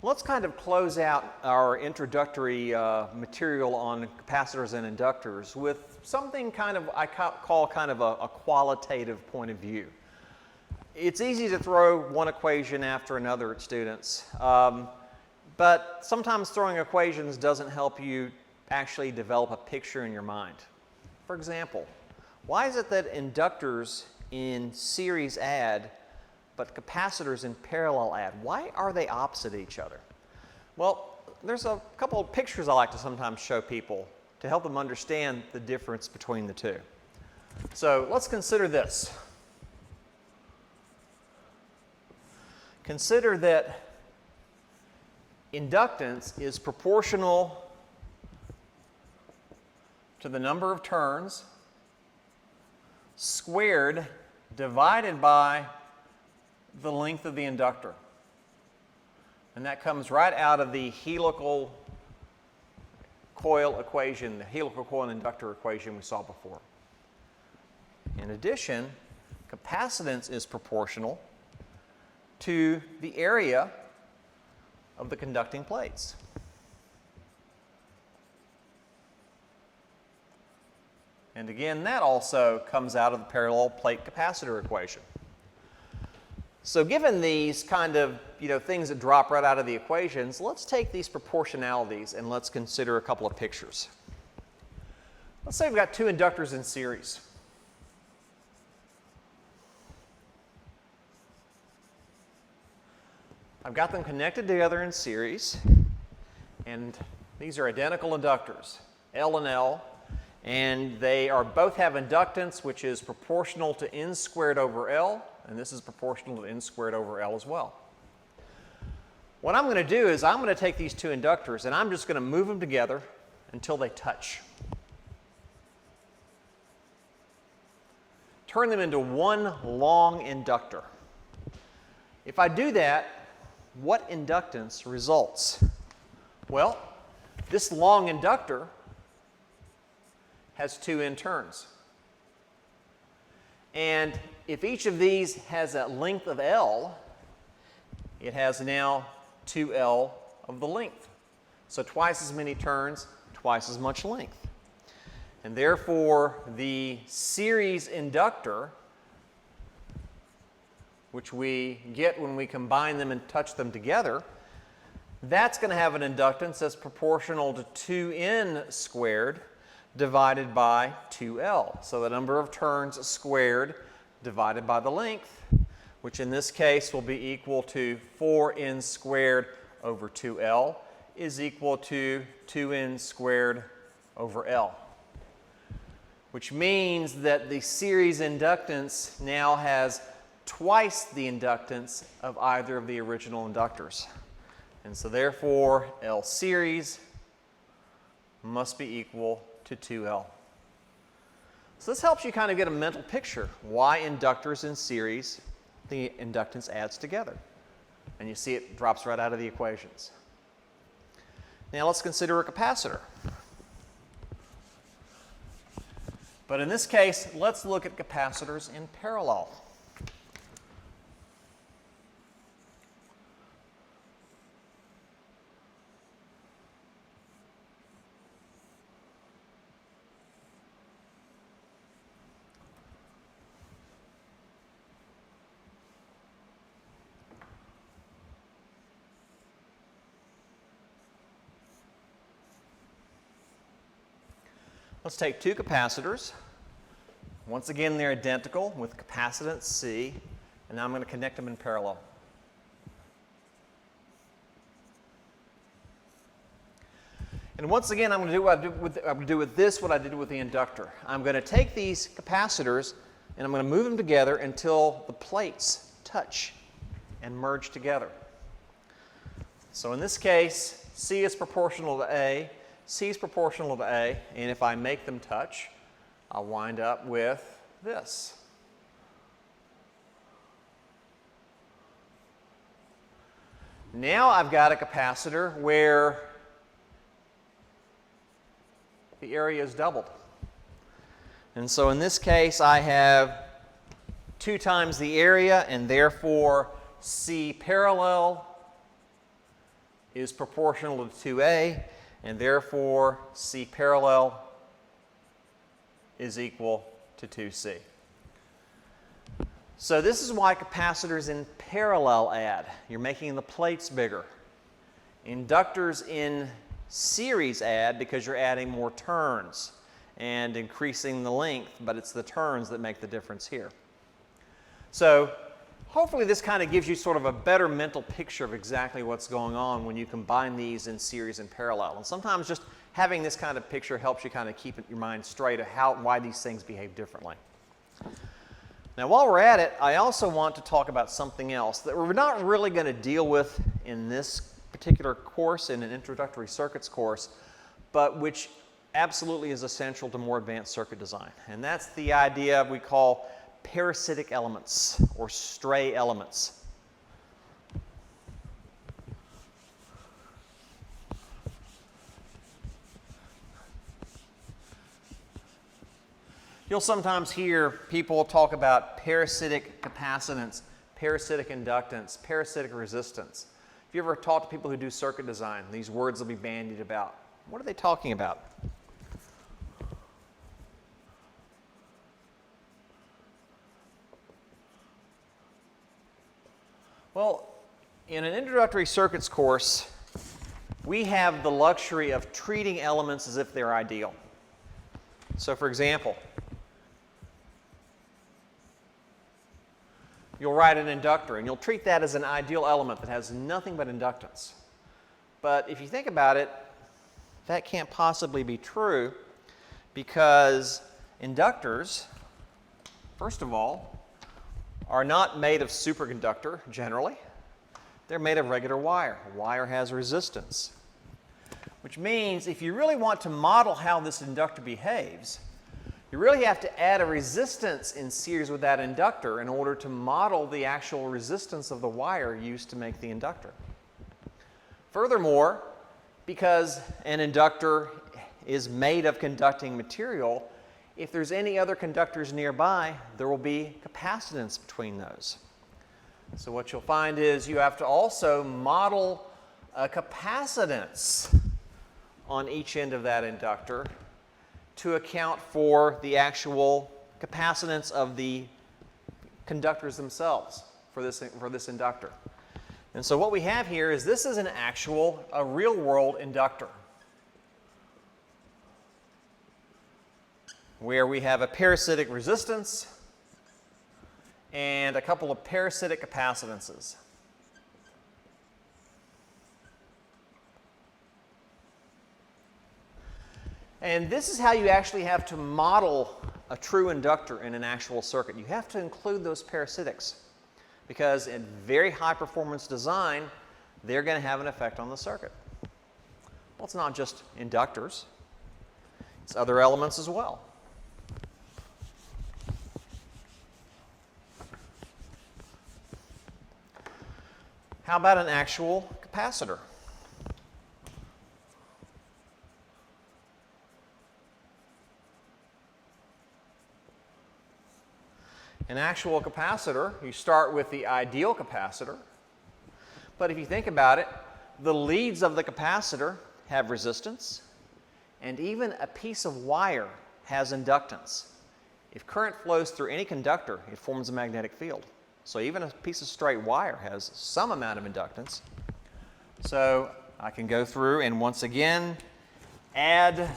Let's kind of close out our introductory material on capacitors and inductors with something kind of I call kind of a qualitative point of view. It's easy to throw one equation after another at students, but sometimes throwing equations doesn't help you actually develop a picture in your mind. For example, why is it that inductors in series add but capacitors in parallel add? Why are they opposite each other? Well, there's a couple of pictures I like to sometimes show people to help them understand the difference between the two. So let's consider this. Consider that inductance is proportional to the number of turns squared divided by the length of the inductor. And that comes right out of the helical coil equation, the helical coil and inductor equation we saw before. In addition, capacitance is proportional to the area of the conducting plates. And again, that also comes out of the parallel plate capacitor equation. So given these kind of things that drop right out of the equations, let's take these proportionalities and let's consider a couple of pictures. Let's say we've got two inductors in series. I've got them connected together in series, and these are identical inductors, L and L, and they are both have inductance which is proportional to N squared over L, and this is proportional to N squared over L as well. What I'm going to do is I'm going to take these two inductors and I'm just going to move them together until they touch. Turn them into one long inductor. If I do that, what inductance results? Well, this long inductor has two N turns. And if each of these has a length of L, it has now 2L of the length. So twice as many turns, twice as much length. And therefore, the series inductor, which we get when we combine them and touch them together, that's going to have an inductance that's proportional to 2N squared divided by 2L. So the number of turns squared divided by the length, which in this case will be equal to 4N squared over 2L, is equal to 2N squared over L. Which means that the series inductance now has twice the inductance of either of the original inductors. And so therefore, L series must be equal to 2L. So this helps you kind of get a mental picture why inductors in series, the inductance adds together. And you see it drops right out of the equations. Now let's consider a capacitor. But in this case, let's look at capacitors in parallel. Let's take two capacitors. Once again, they're identical with capacitance C, and now I'm going to connect them in parallel. And once again, I'm going to do what I did with the inductor. I'm going to take these capacitors and I'm going to move them together until the plates touch and merge together. So in this case, C is proportional to A, C is proportional to A, and if I make them touch, I'll wind up with this. Now I've got a capacitor where the area is doubled. And so in this case, I have 2 times the area, and therefore C parallel is proportional to 2A, and therefore C parallel is equal to 2C. So this is why capacitors in parallel add. You're making the plates bigger. Inductors in series add because you're adding more turns and increasing the length, but it's the turns that make the difference here. So hopefully this kind of gives you sort of a better mental picture of exactly what's going on when you combine these in series and parallel. And sometimes just having this kind of picture helps you kind of keep your mind straight of why these things behave differently. Now while we're at it, I also want to talk about something else that we're not really going to deal with in this particular course, in an introductory circuits course, but which absolutely is essential to more advanced circuit design. And that's the idea we call parasitic elements or stray elements. You'll sometimes hear people talk about parasitic capacitance, parasitic inductance, parasitic resistance. If you ever talk to people who do circuit design, these words will be bandied about. What are they talking about? Well, in an introductory circuits course, we have the luxury of treating elements as if they're ideal. So for example, you'll write an inductor and you'll treat that as an ideal element that has nothing but inductance. But if you think about it, that can't possibly be true because inductors, first of all, are not made of superconductor generally. They're made of regular wire. Wire has resistance, which means if you really want to model how this inductor behaves, you really have to add a resistance in series with that inductor in order to model the actual resistance of the wire used to make the inductor. Furthermore, because an inductor is made of conducting material, if there's any other conductors nearby, there will be capacitance between those. So what you'll find is you have to also model a capacitance on each end of that inductor to account for the actual capacitance of the conductors themselves for this inductor. And so what we have here is this is a real-world inductor where we have a parasitic resistance and a couple of parasitic capacitances. And this is how you actually have to model a true inductor in an actual circuit. You have to include those parasitics because in very high performance design, they're going to have an effect on the circuit. Well, it's not just inductors, it's other elements as well. How about an actual capacitor? An actual capacitor, you start with the ideal capacitor, but if you think about it, the leads of the capacitor have resistance, and even a piece of wire has inductance. If current flows through any conductor, it forms a magnetic field. So even a piece of straight wire has some amount of inductance. So I can go through and once again add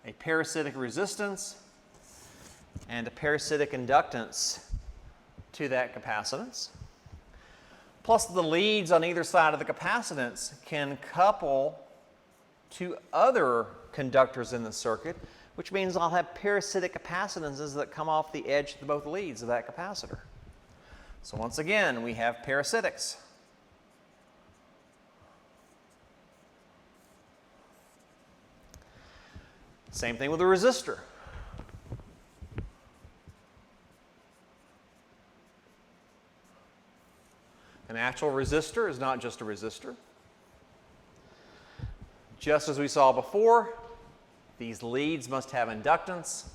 a parasitic resistance and a parasitic inductance to that capacitance. Plus the leads on either side of the capacitance can couple to other conductors in the circuit, which means I'll have parasitic capacitances that come off the edge of both leads of that capacitor. So once again, we have parasitics. Same thing with a resistor. An actual resistor is not just a resistor. Just as we saw before, these leads must have inductance.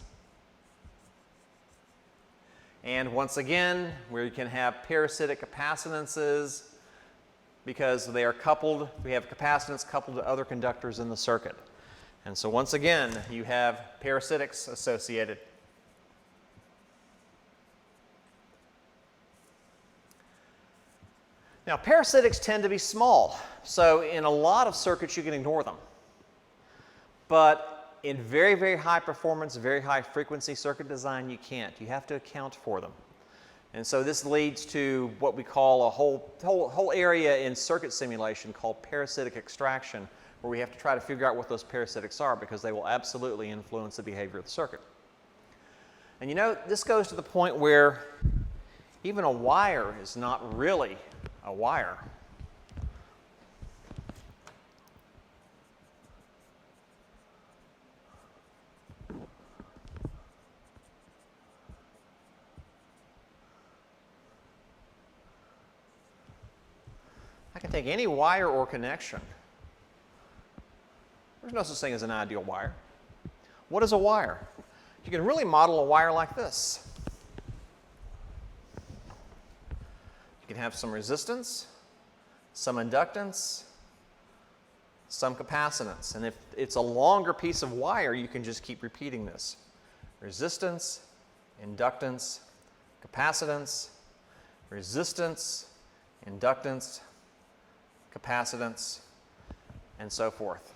And once again, where you can have parasitic capacitances, because they are coupled, we have capacitance coupled to other conductors in the circuit. And so once again, you have parasitics associated. Now, parasitics tend to be small, so in a lot of circuits you can ignore them. But in very, very high performance, very high frequency circuit design, you can't. You have to account for them. And so this leads to what we call a whole area in circuit simulation called parasitic extraction, where we have to try to figure out what those parasitics are, because they will absolutely influence the behavior of the circuit. And you know, this goes to the point where even a wire is not really a wire. I can take any wire or connection. There's no such thing as an ideal wire. What is a wire? You can really model a wire like this. You can have some resistance, some inductance, some capacitance. And if it's a longer piece of wire, you can just keep repeating this. Resistance, inductance, capacitance, resistance, inductance, capacitance, and so forth.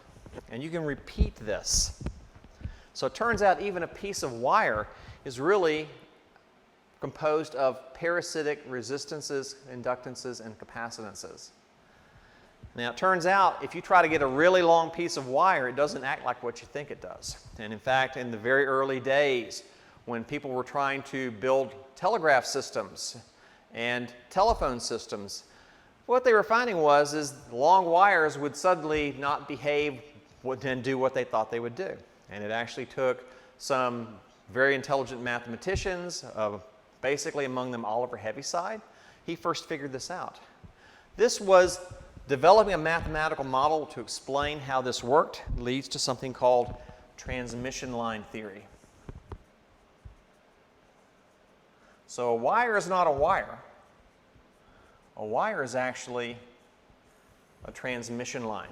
And you can repeat this. So it turns out even a piece of wire is really composed of parasitic resistances, inductances, and capacitances. Now it turns out if you try to get a really long piece of wire, it doesn't act like what you think it does. And in fact, in the very early days, when people were trying to build telegraph systems and telephone systems, what they were finding is long wires would suddenly not behave and do what they thought they would do. And it actually took some very intelligent mathematicians, basically among them Oliver Heaviside. He first figured this out. This was developing a mathematical model to explain how this worked, leads to something called transmission line theory. So a wire is not a wire. A wire is actually a transmission line.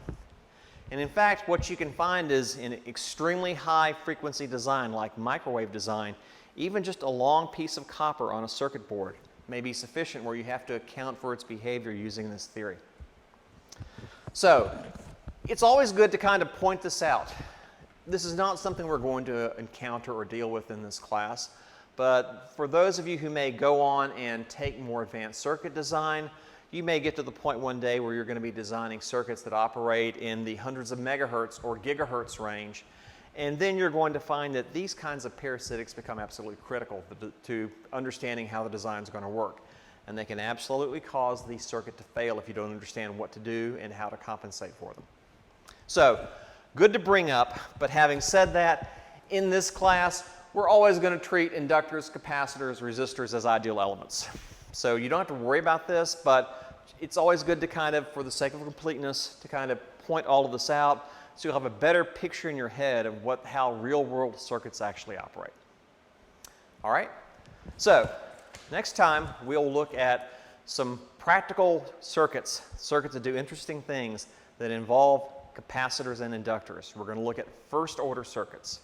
And in fact, what you can find is in extremely high frequency design, like microwave design, even just a long piece of copper on a circuit board may be sufficient where you have to account for its behavior using this theory. So it's always good to kind of point this out. This is not something we're going to encounter or deal with in this class. But for those of you who may go on and take more advanced circuit design, you may get to the point one day where you're going to be designing circuits that operate in the hundreds of megahertz or gigahertz range. And then you're going to find that these kinds of parasitics become absolutely critical to understanding how the design is going to work. And they can absolutely cause the circuit to fail if you don't understand what to do and how to compensate for them. So, good to bring up, but having said that, in this class, we're always going to treat inductors, capacitors, resistors as ideal elements. So you don't have to worry about this, but it's always good to kind of, for the sake of completeness, to kind of point all of this out so you'll have a better picture in your head of how real-world circuits actually operate. All right? So next time, we'll look at some practical circuits that do interesting things that involve capacitors and inductors. We're going to look at first-order circuits.